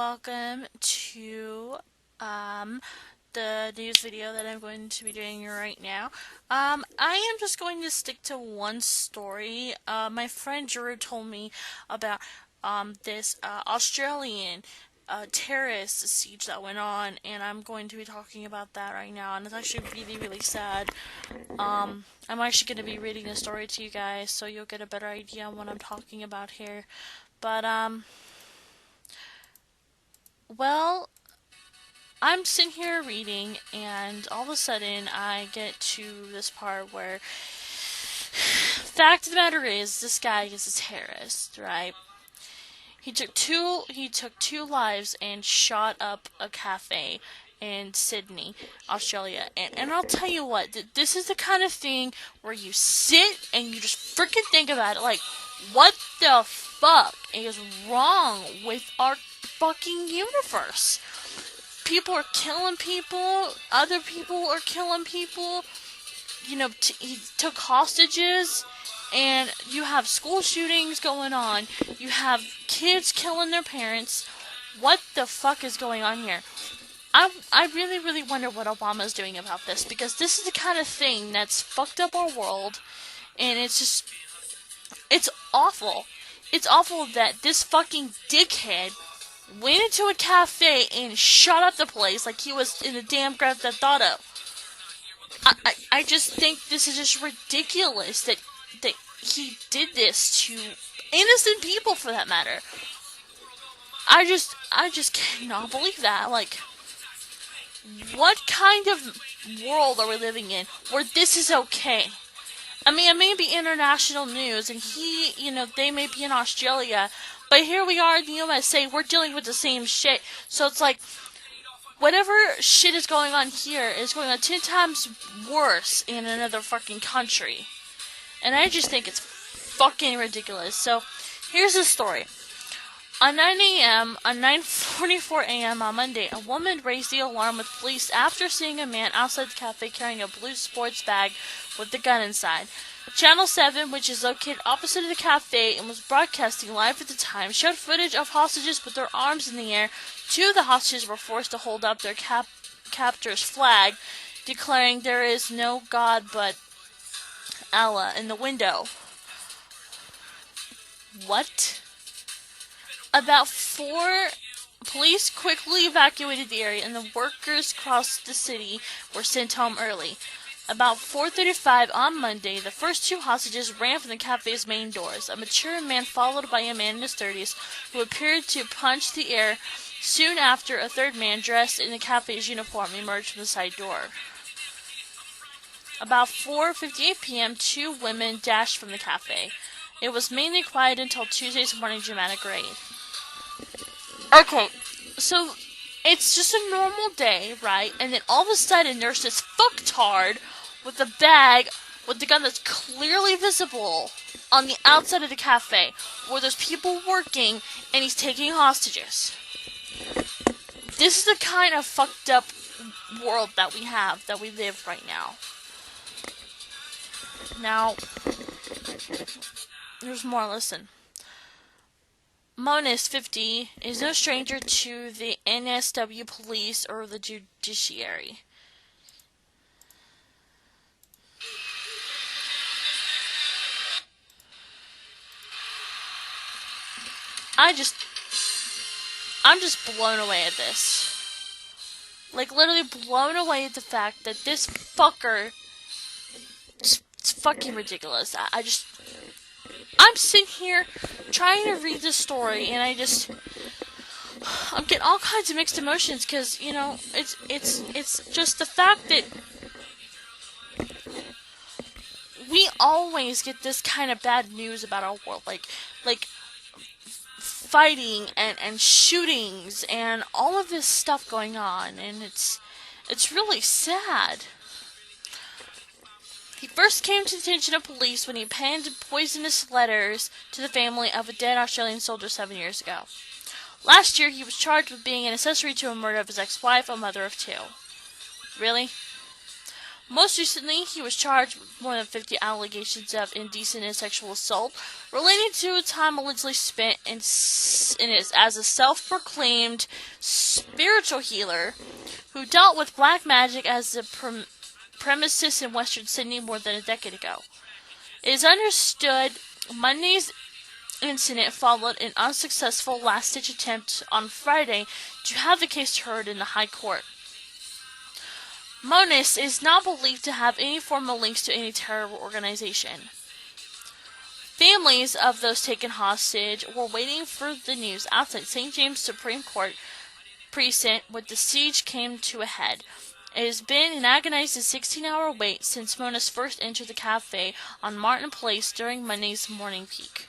welcome to the news video that I'm going to be doing right now. I am just going to stick to one story. My friend Drew told me about this Australian terrorist siege that went on, and I'm going to be talking about that right now, and it's actually really, really sad. I'm actually going to be reading the story to you guys, so you'll get a better idea on what I'm talking about here. But, well, I'm sitting here reading, and all of a sudden, I get to this part where, fact of the matter is, this guy is a terrorist, right? He took two lives and shot up a cafe in Sydney, Australia. And I'll tell you what, this is the kind of thing where you sit and you just freaking think about it, like, what the fuck is wrong with our fucking universe? People are killing people, other people are killing people, he took hostages, and you have school shootings going on, you have kids killing their parents. What the fuck is going on here? I really, really wonder what Obama's doing about this, because this is the kind of thing that's fucked up our world, and it's awful. It's awful that this fucking dickhead went into a cafe and shot up the place like he was in a damn Grand Theft Auto. I just think this is just ridiculous that he did this to innocent people, for that matter. I just cannot believe that. Like, what kind of world are we living in where this is okay? I mean, it may be international news, and they may be in Australia, but here we are in the USA, we're dealing with the same shit. So it's like, whatever shit is going on here is going on 10 times worse in another fucking country. And I just think it's fucking ridiculous. So, here's the story. On 9:44 a.m. on Monday, a woman raised the alarm with police after seeing a man outside the cafe carrying a blue sports bag with a gun inside. Channel 7, which is located opposite of the cafe and was broadcasting live at the time, showed footage of hostages with their arms in the air. Two of the hostages were forced to hold up their captor's flag, declaring there is no God but Allah in the window. What? About 4 police quickly evacuated the area, and the workers across the city were sent home early. About 4:35 on Monday, the first 2 hostages ran from the cafe's main doors. A mature man followed by a man in his 30s who appeared to punch the air. Soon after, a third man dressed in the cafe's uniform emerged from the side door. About 4:58 p.m., 2 women dashed from the cafe. It was mainly quiet until Tuesday's morning dramatic raid. Okay, so it's just a normal day, right? And then all of a sudden there's this fucktard with a bag with the gun that's clearly visible on the outside of the cafe where there's people working, and he's taking hostages. This is the kind of fucked up world that we have, that we live right now. Now, there's more, listen. Monis, 50, is no stranger to the NSW police or the judiciary. I'm just blown away at this. Like, literally blown away at the fact that this fucker, it's fucking ridiculous. I'm sitting here trying to read this story, and I'm getting all kinds of mixed emotions, because, it's just the fact that we always get this kind of bad news about our world, like fighting and shootings and all of this stuff going on, and it's really sad. He first came to the attention of police when he penned poisonous letters to the family of a dead Australian soldier 7 years ago. Last year, he was charged with being an accessory to a murder of his ex-wife, a mother of 2. Really? Most recently, he was charged with more than 50 allegations of indecent and sexual assault relating to a time allegedly spent as a self-proclaimed spiritual healer who dealt with black magic as a premises in Western Sydney more than a decade ago. It is understood Monday's incident followed an unsuccessful last-ditch attempt on Friday to have the case heard in the High Court. Monis is not believed to have any formal links to any terror organization. Families of those taken hostage were waiting for the news outside St. James Supreme Court precinct when the siege came to a head. It has been an agonizing 16-hour wait since Monis first entered the cafe on Martin Place during Monday's morning peak.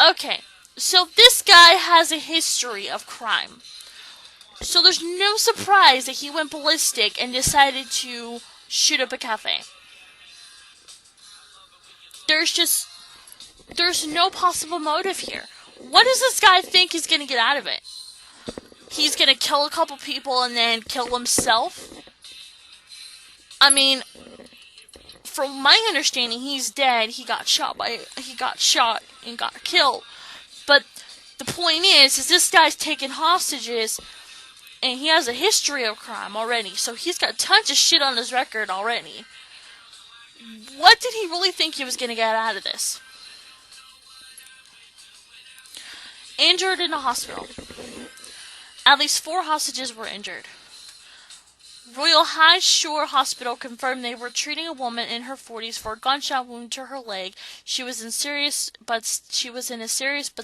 Okay, so this guy has a history of crime. So there's no surprise that he went ballistic and decided to shoot up a cafe. There's no possible motive here. What does this guy think he's going to get out of it? He's going to kill a couple people and then kill himself? I mean, from my understanding, he's dead. He got shot and got killed. But the point is this guy's taking hostages, and he has a history of crime already, so he's got tons of shit on his record already. What did he really think he was going to get out of this? Injured in a hospital. At least 4 hostages were injured. Royal High Shore Hospital confirmed they were treating a woman in her 40s for a gunshot wound to her leg. She was in a serious but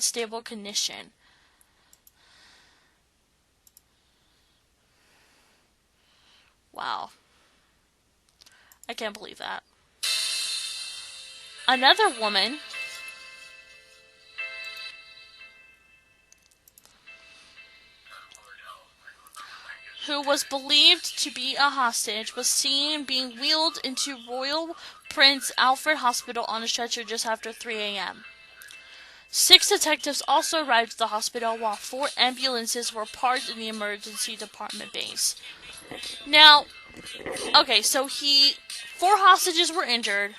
stable condition. Wow. I can't believe that. Another woman who was believed to be a hostage was seen being wheeled into Royal Prince Alfred Hospital on a stretcher just after 3 a.m. 6 detectives also arrived at the hospital while 4 ambulances were parked in the emergency department base. Now, okay, so 4 hostages were injured.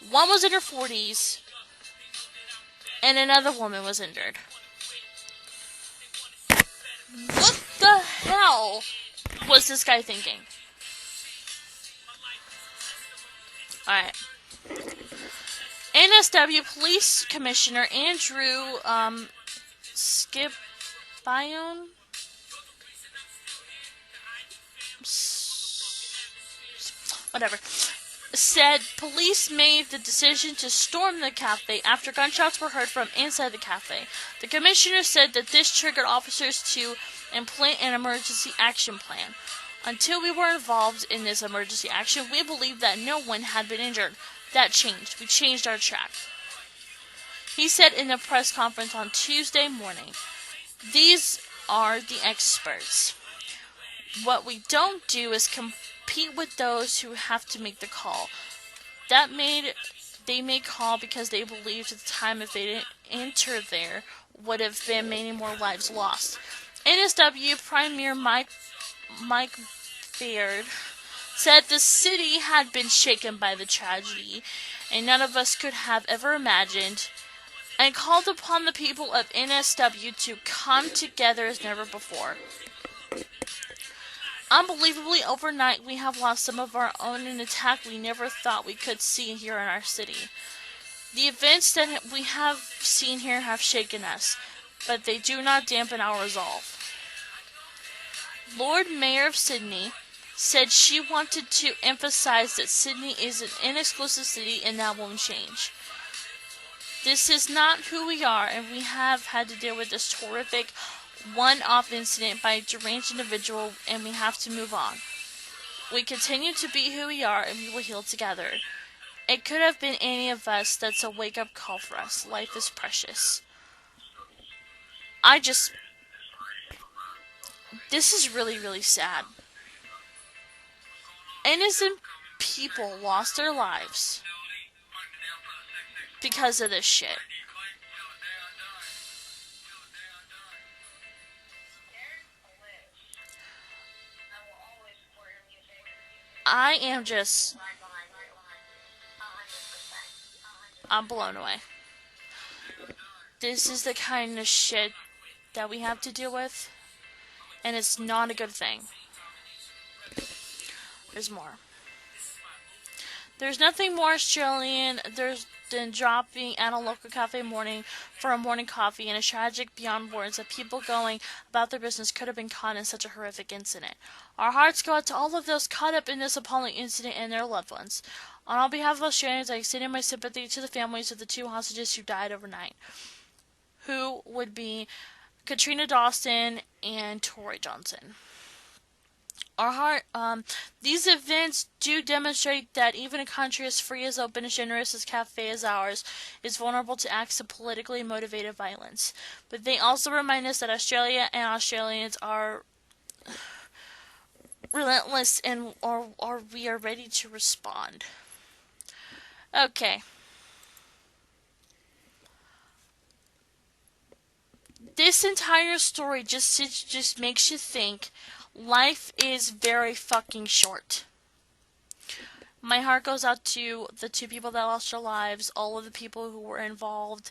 1 was in her 40s, and another woman was injured. What the hell was this guy thinking? Alright. NSW Police Commissioner Andrew Skipion said police made the decision to storm the cafe after gunshots were heard from inside the cafe. The commissioner said that this triggered officers to implement an emergency action plan. Until we were involved in this emergency action, we believed that no one had been injured. That changed. We changed our track. He said in a press conference on Tuesday morning, "These are the experts. What we don't do is compete with those who have to make the call. They made call because they believed at the time if they didn't enter there would have been many more lives lost." NSW Premier Mike Baird said the city had been shaken by the tragedy, and none of us could have ever imagined, and called upon the people of NSW to come together as never before. Unbelievably, overnight, we have lost some of our own in an attack we never thought we could see here in our city. The events that we have seen here have shaken us, but they do not dampen our resolve. Lord Mayor of Sydney said she wanted to emphasize that Sydney is an inexclusive city and that won't change. This is not who we are, and we have had to deal with this horrific one-off incident by a deranged individual, and we have to move on. We continue to be who we are, and we will heal together. It could have been any of us. That's a wake-up call for us. Life is precious. This is really, really sad. Innocent people lost their lives because of this shit. I am just, I'm blown away. This is the kind of shit that we have to deal with, and it's not a good thing. There's more. There's nothing more Australian than dropping at a local cafe morning for a morning coffee, and it's tragic beyond words that people going about their business could have been caught in such a horrific incident. Our hearts go out to all of those caught up in this appalling incident and their loved ones. On behalf of Australians, I extend my sympathy to the families of the two hostages who died overnight, who would be Katrina Dawson and Tori Johnson. These events do demonstrate that even a country as free, as open, as generous as cafe as ours is vulnerable to acts of politically motivated violence. But they also remind us that Australia and Australians are relentless and or we are ready to respond. Okay. This entire story just makes you think life is very fucking short. My heart goes out to the two people that lost their lives, all of the people who were involved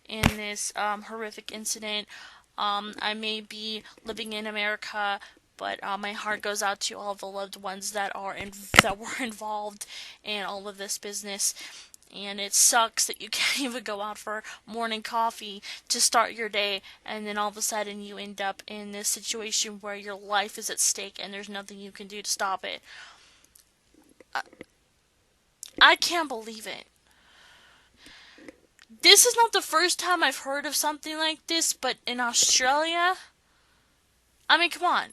in this horrific incident. I may be living in America, but my heart goes out to all the loved ones that were involved in all of this business. And it sucks that you can't even go out for morning coffee to start your day, and then all of a sudden you end up in this situation where your life is at stake and there's nothing you can do to stop it. I can't believe it. This is not the first time I've heard of something like this, but in Australia, I mean, come on.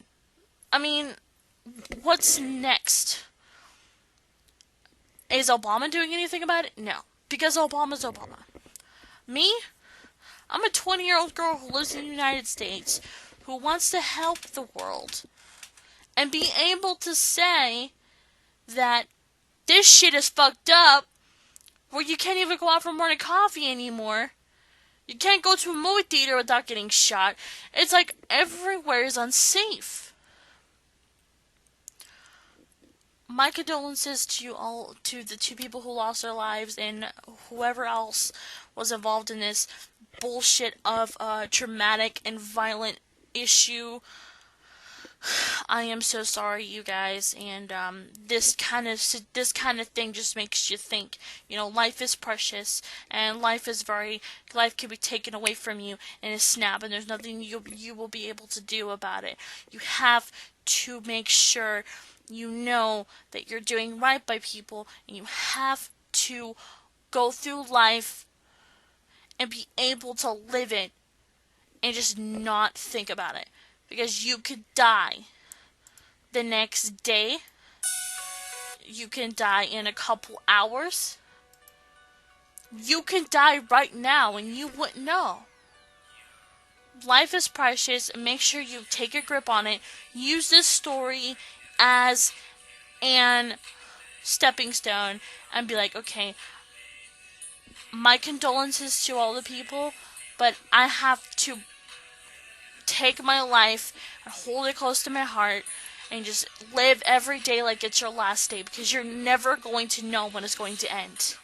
I mean, what's next? Is Obama doing anything about it? No. Because Obama's Obama. Me? I'm a 20-year-old girl who lives in the United States who wants to help the world. And be able to say that this shit is fucked up where you can't even go out for morning coffee anymore. You can't go to a movie theater without getting shot. It's like everywhere is unsafe. My condolences to the two people who lost their lives and whoever else was involved in this bullshit of a traumatic and violent issue. I am so sorry, you guys, and this kind of thing just makes you think. You know, life is precious, and life can be taken away from you in a snap, and there's nothing you will be able to do about it. You have to make sure you know that you're doing right by people, and you have to go through life and be able to live it and just not think about it. Because you could die the next day. You can die in a couple hours. You can die right now and you wouldn't know. Life is precious, and make sure you take a grip on it. Use this story as an stepping stone and be like, okay, my condolences to all the people, but I have to take my life and hold it close to my heart and just live every day like it's your last day, because you're never going to know when it's going to end.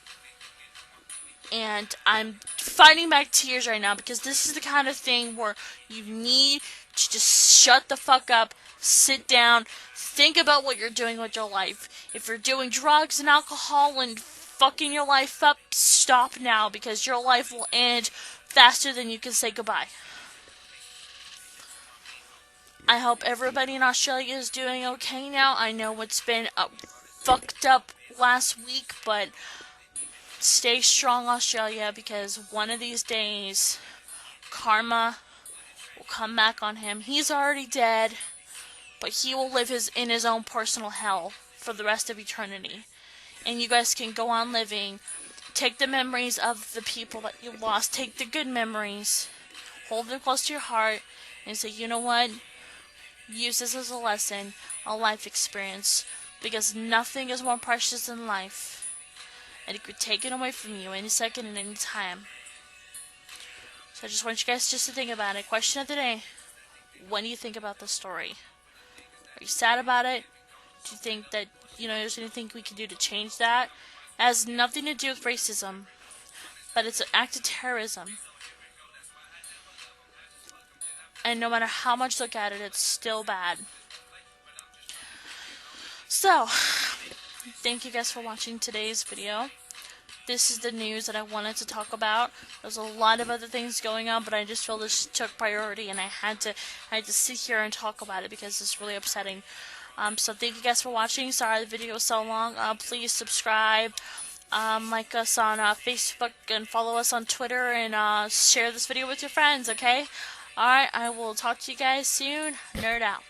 And I'm fighting back tears right now because this is the kind of thing where you need to just shut the fuck up, sit down, think about what you're doing with your life. If you're doing drugs and alcohol and fucking your life up, stop now, because your life will end faster than you can say goodbye. I hope everybody in Australia is doing okay now. I know it's been fucked up last week, but stay strong, Australia, because one of these days, karma will come back on him. He's already dead, but he will live in his own personal hell for the rest of eternity. And you guys can go on living. Take the memories of the people that you lost. Take the good memories. Hold them close to your heart and say, you know what? Use this as a lesson, a life experience, because nothing is more precious than life. And it could be taken away from you any second and any time. So I just want you guys just to think about it. Question of the day. When do you think about the story? Are you sad about it? do you think that, there's anything we can do to change that? It has nothing to do with racism, but it's an act of terrorism. And no matter how much you look at it, it's still bad. So, thank you guys for watching today's video. This is the news that I wanted to talk about. There's a lot of other things going on, but I just feel this took priority, and I had to sit here and talk about it because it's really upsetting. So thank you guys for watching. Sorry the video was so long. Please subscribe, like us on Facebook, and follow us on Twitter, and share this video with your friends. Okay. Alright, I will talk to you guys soon. Nerd out.